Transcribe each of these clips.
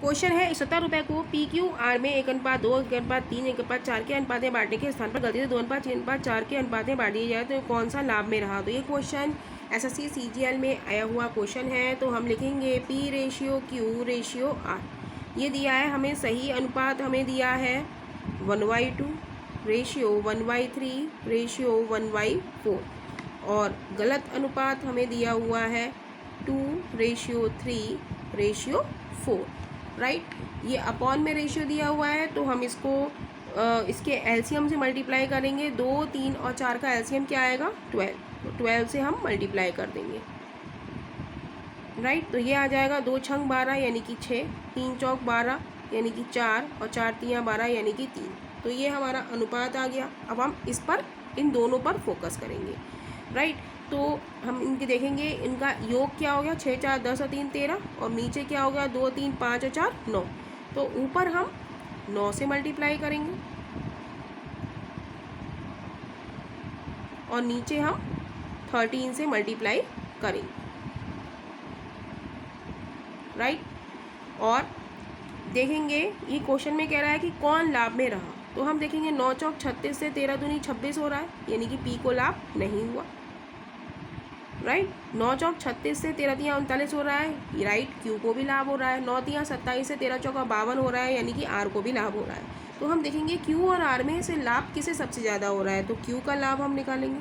Question है 17 रुपये को पी क्यू आर में 1:2, 1:3, 1:4 के अनुपात में बांटने के स्थान पर गलती से 2:3:4 के अनुपात में बांट दिया जाए तो कौन सा लाभ में रहा। तो ये क्वेश्चन एसएससी सीजीएल में आया हुआ क्वेश्चन है। तो हम लिखेंगे P ratio Q ratio R। ये दिया है हमें, सही अनुपात हमें दिया है 1/2 रेशियो 1/3 रेशियो 1/4 और गलत अनुपात हमें दिया हुआ है 2:3 रेशियो 4। राइट, ये अपॉन में रेशियो दिया हुआ है तो हम इसको इसके एलसीएम से मल्टीप्लाई करेंगे। 2, 3 और 4 का एलसीएम क्या आएगा 12, तो 12 से हम मल्टीप्लाई कर देंगे। राइट, तो ये आ जाएगा 2 छंग 12 यानी कि 6, 3 चौक 12 यानी कि 4 और 4 तियाँ 12 यानी कि 3। तो ये हमारा अनुपात आ गया। अब हम इस पर, इन दोनों पर फोकस करेंगे। राइट, तो हम इनके देखेंगे, इनका योग क्या हो गया 6, 4, 10 और 3, 13 और नीचे क्या हो गया 2, 3, 5 और 4, 9। तो ऊपर हम 9 से मल्टीप्लाई करेंगे और नीचे हम 13 से मल्टीप्लाई करेंगे। राइट, और देखेंगे ये क्वेश्चन में कह रहा है कि कौन लाभ में रहा। तो हम देखेंगे 9 चौक 36 से 13 दूनी 26 हो रहा है, यानी कि पी को लाभ नहीं हुआ। राइट, 9 चौक 36 से 13 तियाँ 39 हो रहा है। राइट, क्यू को भी लाभ हो रहा है। 9 तियाँ 27 से 13 चौका 52 हो रहा है, यानी कि आर को भी लाभ हो रहा है। तो हम देखेंगे क्यू और आर में से लाभ किसे सबसे ज़्यादा हो रहा है। तो क्यू का लाभ हम निकालेंगे।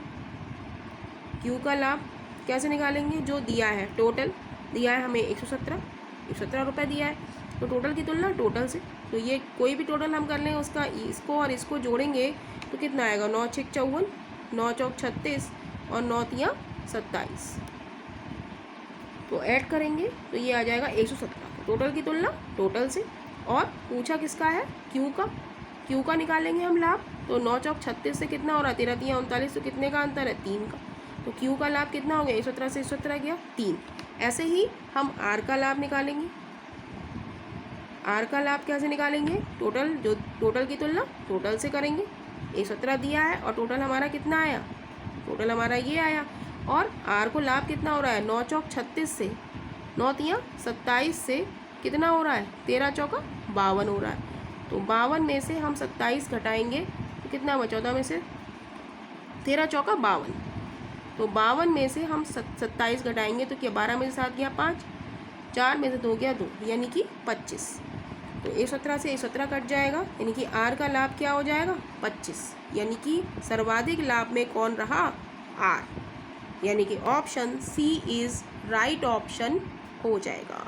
क्यू का लाभ कैसे निकालेंगे, जो दिया है टोटल दिया है हमें 117 रुपये दिया है। तो टोटल की तुलना टोटल से, तो ये कोई भी टोटल हम कर लें उसका, इसको और इसको जोड़ेंगे तो कितना आएगा 9 छक 54, 9 चौक 36 और 9 तियाँ 27। तो ऐड करेंगे तो ये आ जाएगा 117। टोटल की तुलना टोटल से, और पूछा किसका है क्यू का। क्यू का निकालेंगे हम लाभ। तो 9 चौक 36 से कितना हो रहा है 13 तियाँ 39, तो कितने का अंतर है 3 का। तो क्यू का लाभ कितना हो गया 117 से 117 गया 3। ऐसे ही हम आर का लाभ निकालेंगे। आर का लाभ कैसे निकालेंगे, टोटल, जो टोटल की तुलना टोटल से करेंगे। 117 दिया है और टोटल हमारा कितना आया, टोटल हमारा ये आया। और आर को लाभ कितना हो रहा है 9 चौक 36 से 9 तियाँ 27 से कितना हो रहा है 13 चौका 52 हो रहा है। तो 52 में से हम 27 घटाएंगे तो कितना हुआ 14 में से 13 चौका 52। तो 52 में से हम 27 घटाएंगे तो क्या 12 में से 7 गया 5, 4 में से 2 गया 2, यानी कि 25। तो 117 से 117 कट जाएगा, यानी कि आर का लाभ क्या हो जाएगा 25। यानी कि सर्वाधिक लाभ में कौन रहा, आर, यानी कि option C is right option हो जाएगा।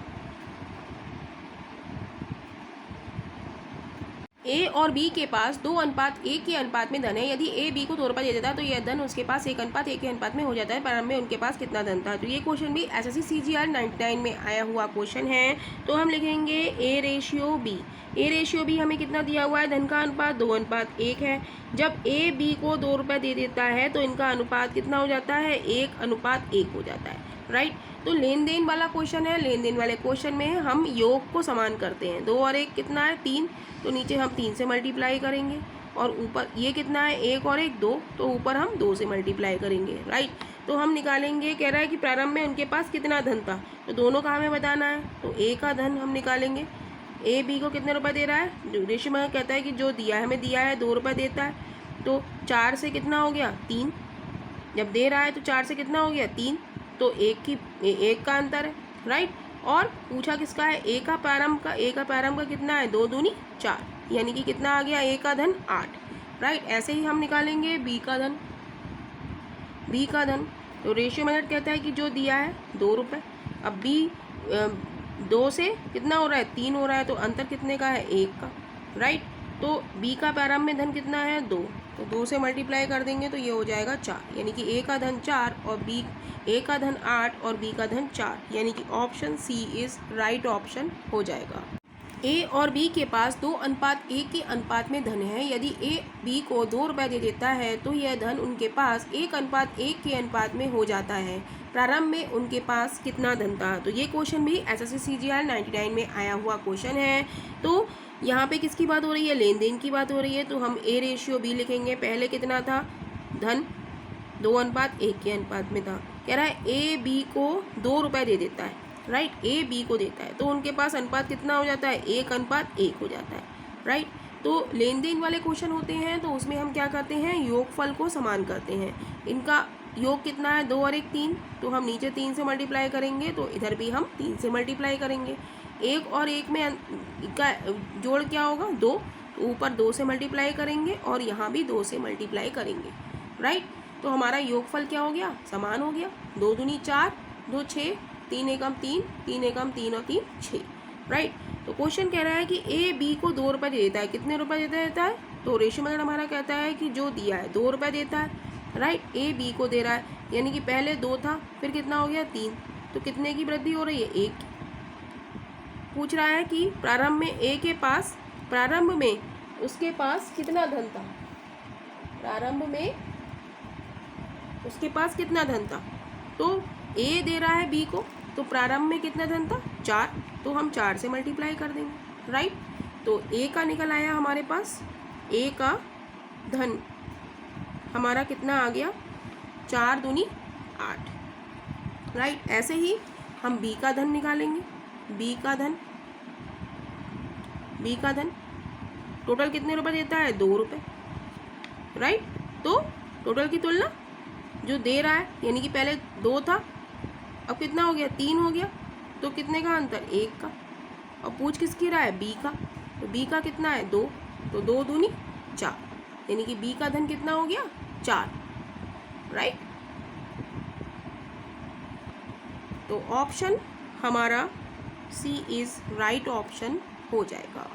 ए और बी के पास 2:1 के अनुपात में धन है। यदि ए बी को 2 रुपये दे देता है तो यह धन उसके पास 1:1 के अनुपात में हो जाता है। प्रारंभ में उनके पास कितना धन था। तो ये क्वेश्चन भी एसएससी सीजीएल 99 में आया हुआ क्वेश्चन है। तो हम लिखेंगे A ratio B. A ratio B हमें कितना दिया हुआ है, धन का अनुपात 2:1 है। जब ए बी को 2 रुपये दे देता है तो इनका अनुपात कितना हो जाता है 1:1 हो जाता है। राइट, तो लेन देन वाला क्वेश्चन है। लेन देन वाले क्वेश्चन में हम योग को समान करते हैं। 2 और 1 कितना है 3, तो नीचे हम 3 से मल्टीप्लाई करेंगे और ऊपर ये कितना है 1 और 1 2, तो ऊपर हम 2 से मल्टीप्लाई करेंगे। राइट, तो हम निकालेंगे, कह रहा है कि प्रारंभ में उनके पास कितना धन था, तो दोनों का हमें बताना है। तो ए का धन हम निकालेंगे। ए बी को कितने रुपए दे रहा है, जो रेशियो में कहता है कि जो दिया है हमें दिया है 2 रुपये देता है। तो 4 से कितना हो गया 3, जब दे रहा है तो 4 से कितना हो गया 3, तो 1 का अंतर है। राइट, और पूछा किसका है ए का प्रारंभ का कितना है 2 दूनी 4, यानी कि कितना आ गया ए का धन 8। राइट, ऐसे ही हम निकालेंगे बी का धन। तो रेशियो मेथड कहता है कि जो दिया है 2 रुपये। अब बी 2 से कितना हो रहा है 3 हो रहा है, तो अंतर कितने का है 1 का। राइट, तो बी का प्रारंभ में धन कितना है 2, तो 2 से मल्टीप्लाई कर देंगे तो ये हो जाएगा 4, यानी कि ए का धन 4 और बी, ए का धन 8 और बी का धन 4, यानी कि option C is right option हो जाएगा। ए और बी के पास 2:1 के अनुपात में धन है। यदि ए बी को 2 रुपये दे देता है तो यह धन उनके पास 1:1 के अनुपात में हो जाता है। प्रारंभ में उनके पास कितना धन था। तो ये क्वेश्चन भी एसएससी सीजीएल 99 में आया हुआ क्वेश्चन है। तो यहाँ पे किसकी बात हो रही है, लेन देन की बात हो रही है। तो हम ए रेशियो बी लिखेंगे। पहले कितना था, धन 2:1 के अनुपात में था। कह रहा है ए बी को 2 रुपये दे देता है। राइट। ए बी को देता है तो उनके पास अनुपात कितना हो जाता है, 1:1 हो जाता है, राइट। तो लेन देन वाले क्वेश्चन होते हैं तो उसमें हम क्या करते हैं, योगफल को समान करते हैं। इनका योग कितना है, 2 और 1 3, तो हम नीचे 3 से मल्टीप्लाई करेंगे तो इधर भी हम 3 से मल्टीप्लाई करेंगे। 1 और 1 में का जोड़ क्या होगा, 2, तो ऊपर 2 से मल्टीप्लाई करेंगे और यहाँ भी 2 से मल्टीप्लाई करेंगे, राइट। तो हमारा योगफल क्या हो गया, समान हो गया। 2 दूनी 4, 2 6, 3 एकम 3, 3 एकम 3 और 3 6, राइट। तो क्वेश्चन कह रहा है कि ए बी को 2 रुपये देता है, कितने रुपये देता है, तो रेशियो मेथड हमारा कहता है कि जो दिया है 2 रुपये देता है, राइट। ए बी को दे रहा है, यानी कि पहले 2 था फिर कितना हो गया 3, तो कितने की वृद्धि हो रही है, 1। पूछ रहा है कि प्रारंभ में ए के पास, प्रारंभ में उसके पास कितना धन था, प्रारंभ में उसके पास कितना धन था, तो ए दे रहा है बी को, तो प्रारंभ में कितना धन था, 4, तो हम 4 से मल्टीप्लाई कर देंगे, राइट। तो ए का निकल आया हमारे पास, ए का धन हमारा कितना आ गया, 4 दूनी 8, राइट। ऐसे ही हम बी का धन निकालेंगे, बी का धन टोटल कितने रुपए देता है, 2 रुपये, राइट। तो टोटल की तुलना जो दे रहा है, यानी कि पहले 2 था अब कितना हो गया, 3 हो गया, तो कितने का अंतर, 1 का। और पूछ किसकी रहा है, बी का, तो बी का कितना है, 2, तो 2 दूनी 4, यानी कि बी का धन कितना हो गया, 4, राइट। तो ऑप्शन हमारा सी इज राइट ऑप्शन हो जाएगा।